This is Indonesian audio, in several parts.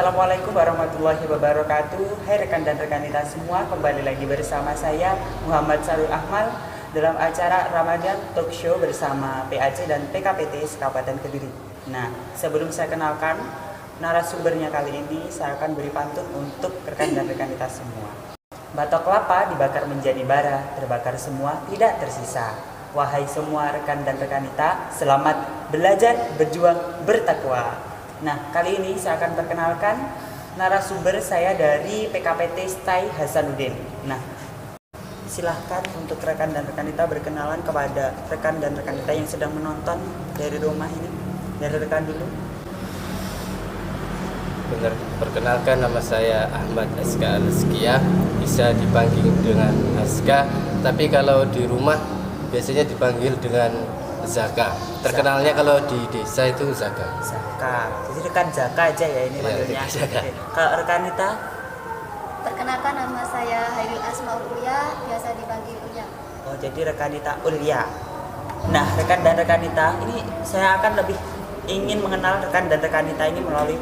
Assalamualaikum warahmatullahi wabarakatuh. Hai rekan dan rekanita semua, kembali lagi bersama saya Muhammad Sarul Ahmal dalam acara Ramadan Talk Show bersama PAC dan PKPT Kabupaten Kediri. Nah, sebelum saya kenalkan narasumbernya kali ini, saya akan beri pantun untuk rekan dan rekanita semua. Batok kelapa dibakar menjadi bara, terbakar semua tidak tersisa. Wahai semua rekan dan rekanita, selamat belajar, berjuang, bertakwa. Nah, kali ini saya akan perkenalkan narasumber saya dari PKPT STAI Hasanuddin. Nah, silahkan untuk rekan dan rekanita berkenalan kepada rekan dan rekanita yang sedang menonton dari rumah ini. Dari rekan dulu. Benar, perkenalkan nama saya Ahmad Aska Al-Skia, bisa dipanggil dengan Aska, tapi kalau di rumah biasanya dipanggil dengan Zaka. Terkenalnya kalau di desa itu Zaka. Zaka. Jadi rekan Zaka aja ya ini panggilnya. Kalau rekanita? Perkenalkan, nama saya Hairil Asmaul Ulya, biasa dipanggil Ulya. Oh, jadi rekanita Ulya. Nah, rekan dan rekanita, ini saya akan lebih ingin mengenal rekan dan rekanita ini melalui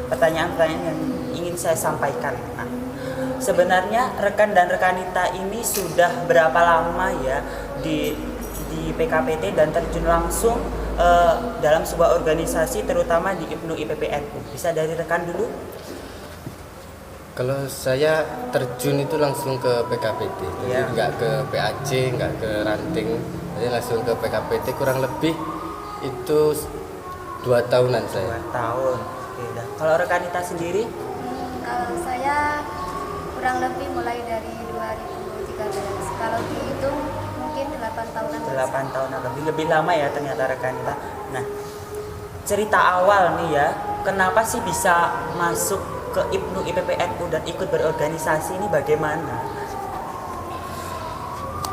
pertanyaan-pertanyaan yang ingin saya sampaikan. Nah, sebenarnya rekan dan rekanita ini sudah berapa lama ya di PKPT dan terjun langsung dalam sebuah organisasi, terutama di IPNU IPPNU. Bisa dari rekan dulu? Kalau saya terjun itu langsung ke PKPT, jadi nggak ke PAC, nggak ke ranting, jadi langsung ke PKPT. Kurang lebih itu 2 tahunan saya. 2 tahun. Oke, dah. Kalau rekanita sendiri? Kalau saya kurang lebih mulai dari 2013. Kalau dihitung mungkin 8 tahunan. 8 tahun lebih lama ya ternyata rekanita. Nah, cerita awal nih ya, kenapa sih bisa masuk ke IPNU IPPNU dan ikut berorganisasi ini bagaimana?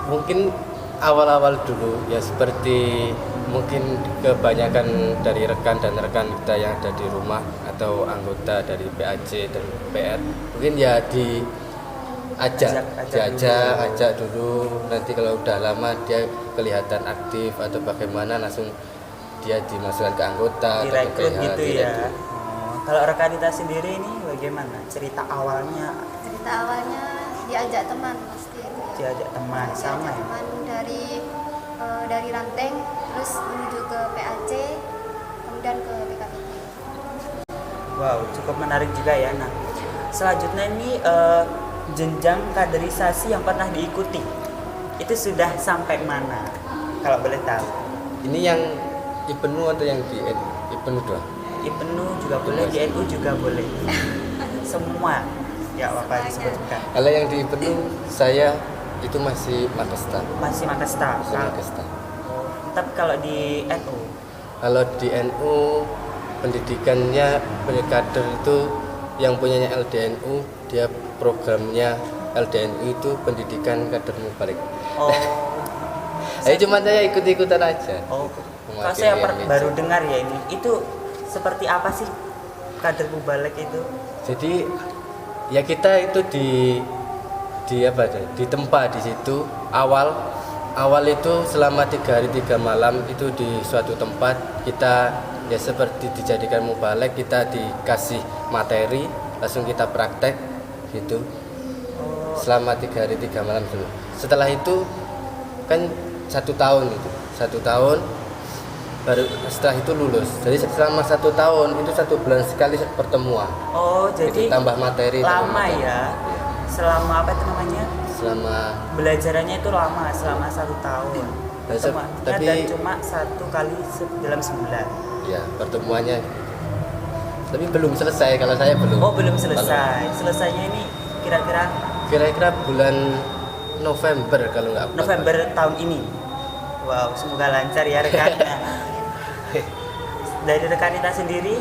Mungkin awal-awal dulu ya seperti mungkin kebanyakan dari rekan dan rekan kita yang ada di rumah atau anggota dari PAC dan PR, mungkin ya diajak dulu, nanti kalau udah lama dia kelihatan aktif atau bagaimana langsung dia dimasukkan ke anggota, direkrut gitu ya. Kalau rekanita sendiri ini bagaimana cerita awalnya? Cerita awalnya diajak teman pasti itu ya. Diajak teman sama ya. Teman dari Ranteng terus menuju ke PAC kemudian ke PKPT. Wow, cukup menarik juga ya. Nah, selanjutnya ini jenjang kaderisasi yang pernah diikuti itu sudah sampai mana kalau boleh tahu? Ini yang IPNU atau yang di IPNU doang? IPNU juga boleh, di NU juga boleh. Semua ya apa disebutkan. Kalau yang di IPNU saya itu masih Makesta. Masih Makesta. Tapi kalau di NU? Kalau di NU pendidikannya kader itu yang punyanya LDNU, dia programnya LDNU itu pendidikan kader mubalik. Oh. Cuma saya ikut-ikutan aja. Oh. Kalau saya baru dengar ya ini. Itu seperti apa sih kader mubalik itu? Jadi ya kita itu ditempa di situ awal itu selama 3 hari 3 malam itu di suatu tempat kita ya seperti dijadikan mubalik, kita dikasih materi langsung kita praktek gitu selama 3 hari 3 malam dulu. Setelah itu kan 1 tahun itu 1 tahun baru setelah itu lulus. Jadi selama 1 tahun itu 1 bulan sekali pertemuan. Oh, jadi tambah materi lama ya. Selama apa itu namanya? Selama belajarannya itu lama, selama 1 tahun. Tapi dan cuma 1 kali dalam sebulan. Ya, pertemuannya. Tapi belum selesai, kalau saya belum. Oh, belum selesai. Selesainya ini kira-kira bulan November kalau nggak. November tahun ini. Wow, semoga lancar ya rekan. Dari rekanita sendiri?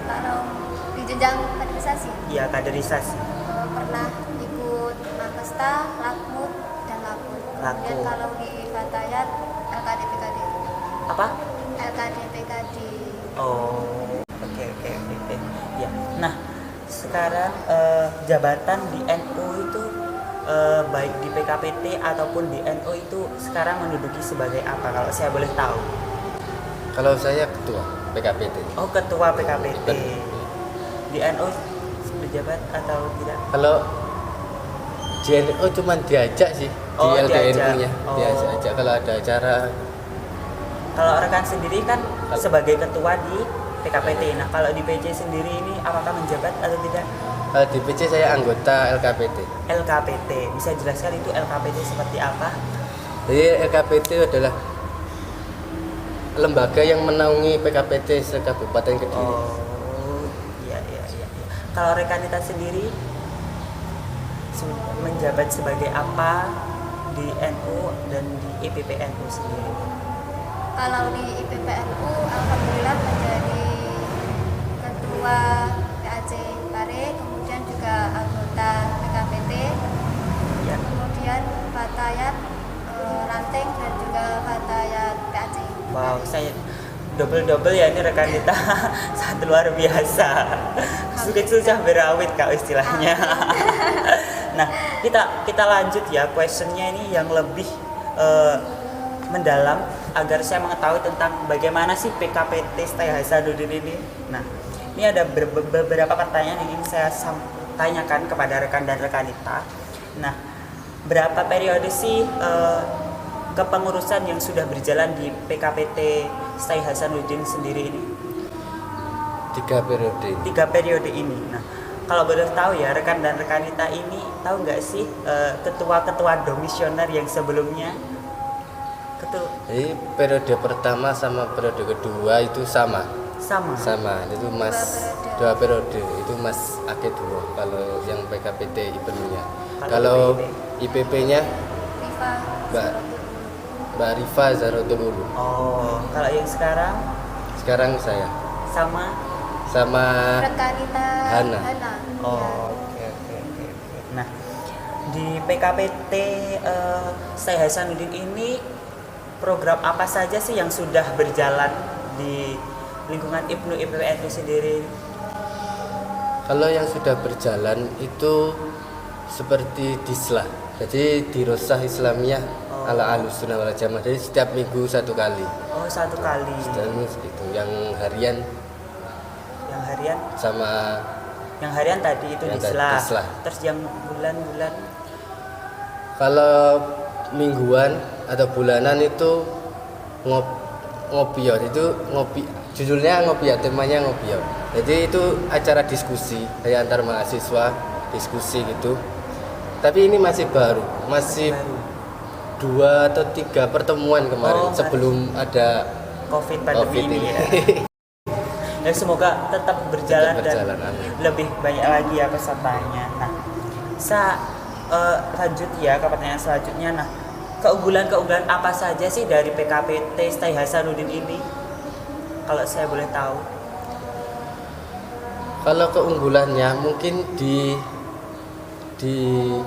Kalau di jenjang kaderisasi? Iya, kaderisasi. Pernah ikut Makesta, Lakmut, dan Lakut. Kemudian kalau di Fatayat, LKD PKD. Apa? LKD PKD. Oh, oke. Ya. Nah, sekarang jabatan di NU itu baik di PKPT ataupun di NU itu sekarang menduduki sebagai apa kalau saya boleh tahu? Kalau saya ketua PKPT. Oh, ketua PKPT. Di NU menjabat atau tidak? Kalau di NU cuma diajak sih Oh, di diajak. LDNU-nya, Oh. diajak aja kalau ada acara. Kalau rekan sendiri kan sebagai ketua di PKPT. Nah, kalau di PC sendiri ini apakah menjabat atau tidak? Kalau di PC saya anggota LKPT. LKPT. Bisa jelaskan itu LKPT seperti apa? Jadi LKPT adalah lembaga yang menaungi PKPT se-Kabupaten Kediri. Oh, iya iya iya. Kalau rekanita sendiri menjabat sebagai apa di NU dan di IPPNU sendiri? Kalau di IPPNU alhamdulillah menjadi ketua PAC Pare, kemudian juga anggota PKPT, Ya. kemudian Fatayat Ranting dan juga Fatayat PAC. Wow, saya double ya ini rekan kita. Sangat luar biasa. Susah berawit kak istilahnya. Nah, kita lanjut ya questionnya ini yang lebih mendalam agar saya mengetahui tentang bagaimana sih PKPT Setai Hasanuddin ini. Nah, ini ada beberapa pertanyaan yang ingin saya tanyakan kepada rekan dan rekanita. Nah, berapa periode sih kepengurusan yang sudah berjalan di PKPT Setai Hasanuddin sendiri ini? 3 periode. 3 periode ini. Nah, kalau boleh tahu ya rekan dan rekanita ini tahu nggak sih ketua-ketua domisioner yang sebelumnya? Jadi periode pertama sama periode kedua itu sama. Sama. Itu Mas 2 periode. Itu Mas Ake Duo kalau yang PKPT IPN-nya. Kalau IPP-nya Rifa Mbak Rifa Zarotul Ulu. Oh, kalau yang Sekarang saya sama rekanita Hana. Oh, oke. Nah, di PKPT Setai Hasanuddin ini program apa saja sih yang sudah berjalan di lingkungan IPNU IPPNU sendiri? Kalau yang sudah berjalan itu seperti Dislah. Jadi di Rosah Islamiyah ala Ahlussunnah wal Jamaah. Jadi setiap minggu 1 kali. Oh, 1 kali. Itu yang harian Yang harian? sama Yang harian tadi itu Yang Dislah. Dislah. Terus yang bulan-bulan? kalau mingguan atau bulanan itu ngopiot itu judulnya ngopiot, temanya ngopiot. Jadi itu acara diskusi dari antar mahasiswa, diskusi gitu. Tapi ini masih baru, masih 2 atau 3 pertemuan kemarin sebelum ada COVID pandemi ini ya. Ya semoga tetap berjalan, dan amin. lebih banyak lagi ya pesertanya. Nah, lanjut ya ke pertanyaan selanjutnya. Nah, keunggulan apa saja sih dari PKPT Setai Hasanuddin ini? Kalau saya boleh tahu. Kalau keunggulannya mungkin di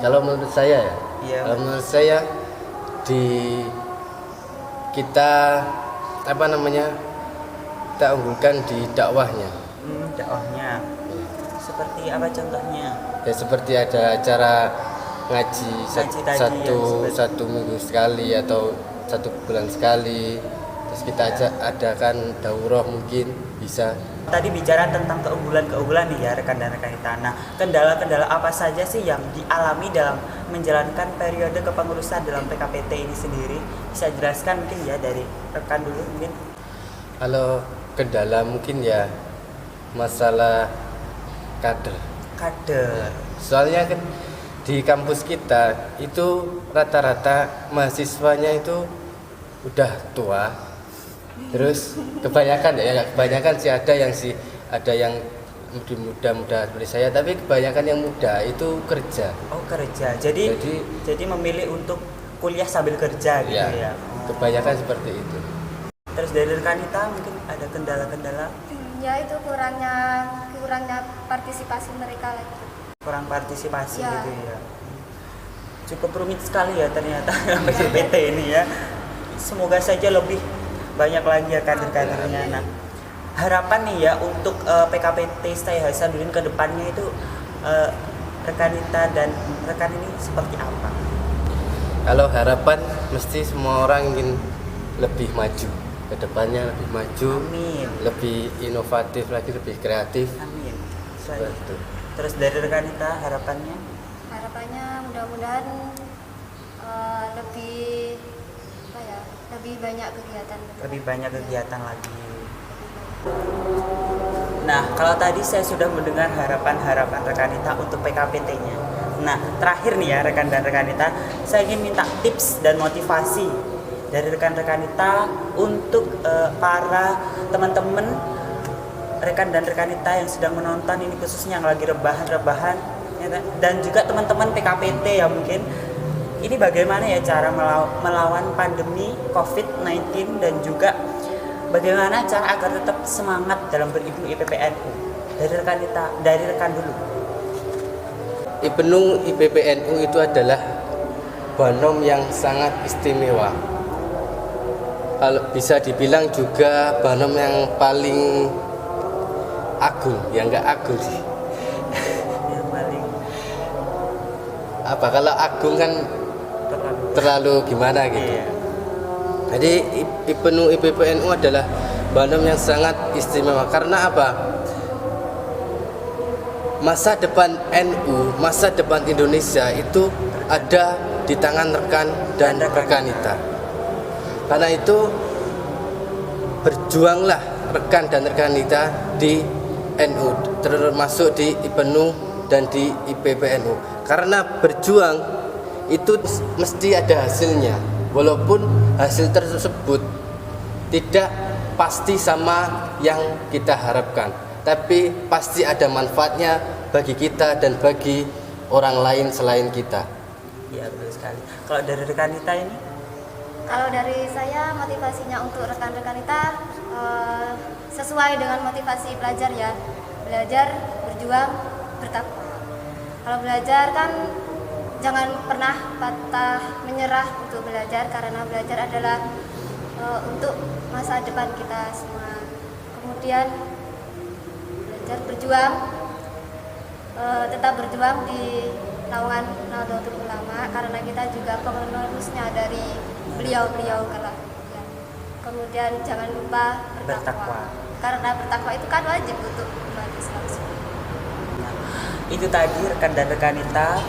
kalau menurut saya ya. Iya. Kalau menurut saya kita kita unggulkan di dakwahnya. Dakwahnya. Seperti apa contohnya? Ya seperti ada acara ngaji tadi satu minggu sekali atau 1 bulan sekali. Terus kita adakan daurah mungkin bisa. Tadi bicara tentang keunggulan nih ya rekan dan rekan kita. Nah, kendala-kendala apa saja sih yang dialami dalam menjalankan periode kepengurusan dalam PKPT ini sendiri? Bisa jelaskan mungkin ya dari rekan dulu mungkin. Kalau kendala mungkin ya masalah kader. Soalnya kan di kampus kita itu rata-rata mahasiswanya itu udah tua. Terus kebanyakan sih ada yang muda seperti saya, tapi kebanyakan yang muda itu kerja. Oh, kerja. Jadi memilih untuk kuliah sambil kerja gitu ya. Kebanyakan seperti itu. Terus dari rekanita mungkin ada kendala-kendala? Ya itu kurangnya partisipasi mereka lagi. Kurang partisipasi Ya. gitu ya. Cukup rumit sekali ya ternyata PKPT ini ya. Semoga saja lebih banyak lagi ya kader-kadernya. Nah, harapan nih ya untuk PKPT Setai Hasanuddin ke depannya itu rekanita dan rekan ini seperti apa? Kalau harapan mesti semua orang ingin lebih maju, ke depannya lebih maju, Amin. lebih inovatif lagi, lebih kreatif. Amin. Seperti itu. Terus dari rekanita harapannya? Harapannya mudah-mudahan lebih apa ya, lebih banyak kegiatan. Lebih banyak kegiatan lagi. Nah, kalau tadi saya sudah mendengar harapan-harapan rekanita untuk PKPT-nya. Nah, terakhir nih ya rekan dan rekanita, saya ingin minta tips dan motivasi dari rekan-rekanita untuk para teman-teman rekan dan rekanita yang sedang menonton ini, khususnya yang lagi rebahan-rebahan ya, dan juga teman-teman PKPT ya mungkin. Ini bagaimana ya cara melawan pandemi COVID-19 dan juga bagaimana cara agar tetap semangat dalam berilmu IPPNU? Dari rekan dulu. IPNU IPPNU itu adalah banom yang sangat istimewa. Kalau bisa dibilang juga banom yang paling agung, ya enggak agung sih. Yang paling Apa kalau agung kan terlalu gimana gitu. Iya. Jadi IPNU IPPNU adalah banom yang sangat istimewa karena apa? Masa depan NU, masa depan Indonesia itu ada di tangan rekan dan rekanita. Karena itu berjuanglah rekan dan rekanita di NU, termasuk di IPNU dan di IPPNU. Karena berjuang itu mesti ada hasilnya, walaupun hasil tersebut tidak pasti sama yang kita harapkan, tapi pasti ada manfaatnya bagi kita dan bagi orang lain selain kita. Iya betul sekali. Kalau dari rekanita ini? Kalau dari saya motivasinya untuk rekan-rekanita sesuai dengan motivasi pelajar ya, belajar, berjuang, bertakwa. Kalau belajar kan jangan pernah patah menyerah untuk belajar, karena belajar adalah untuk masa depan kita semua. Kemudian belajar, berjuang, tetap berjuang di naungan Nahdlatul Ulama, karena kita juga penerusnya dari beliau-beliau kala. Kemudian jangan lupa bertakwa, karena bertakwa itu kan wajib untuk umat Islam semua. Itu tadi rekan dan rekanita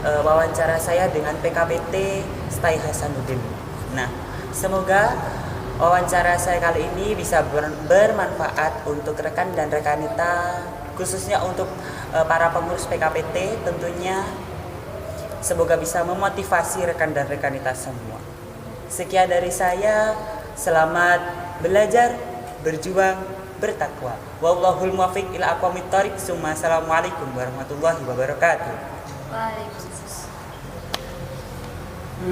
wawancara saya dengan PKPT Stai Hasanuddin. Nah, semoga wawancara saya kali ini bisa bermanfaat untuk rekan dan rekanita, khususnya untuk para pengurus PKPT tentunya. Semoga bisa memotivasi rekan dan rekanita semua. Sekian dari saya, selamat belajar, berjuang, bertakwa. Wallahul muwaffiq ila aqwamit thoriq. Assalamualaikum warahmatullahi wabarakatuh. Waalaikumsalam.